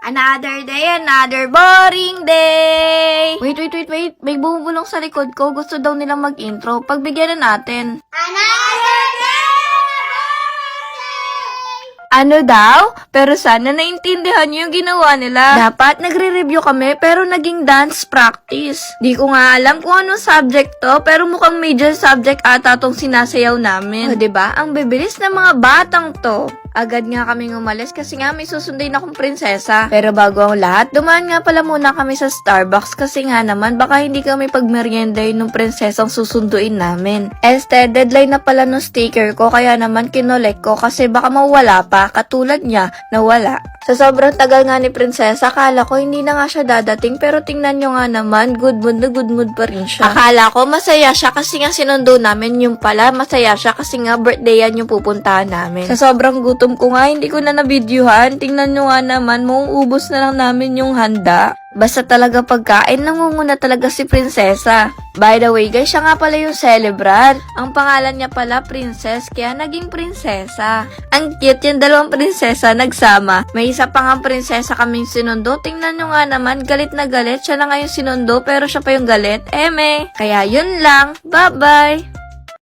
Another day, another boring day! Wait. May bumubulong sa likod ko. Gusto daw nilang mag-intro. Pagbigyan na natin. Another day! Ano daw? Pero sana naintindihan niyo yung ginawa nila. Dapat nagre-review kami pero naging dance practice. Di ko nga alam kung anong subject to pero mukhang major subject ata tong sinasayaw namin. O diba? Ang bibilis ng mga batang to. Agad nga kaming umalis kasi nga may susundin akong prinsesa. Pero bago ang lahat, dumaan nga pala muna kami sa Starbucks kasi nga naman baka hindi kami pagmerienday nung prinsesang susunduin namin. Deadline na pala nung sticker ko kaya naman kinolek ko kasi baka mawala pa katulad niya nawala. Sa sobrang tagal nga ni prinsesa, akala ko hindi na nga siya dadating pero tingnan nyo nga naman, good mood pa rin siya. Akala ko masaya siya kasi nga sinundo namin, yung pala masaya siya kasi nga birthday yan yung pupuntahan namin. Sa sobrang gutom ko nga, hindi ko na nabidyohan. Tingnan nyo nga naman, mauubos na lang namin yung handa. Basta talaga pagkain, nangunguna talaga si prinsesa. By the way guys, siya nga pala yung celebrant. Ang pangalan niya pala Princess, kaya naging prinsesa. Ang cute yung dalawang prinsesa nagsama. May isa pa nga prinsesa kaming sinundo. Tingnan nyo nga naman, galit na galit. Siya na nga yung sinundo pero siya pa yung galit. Eme. Kaya yun lang. Bye-bye!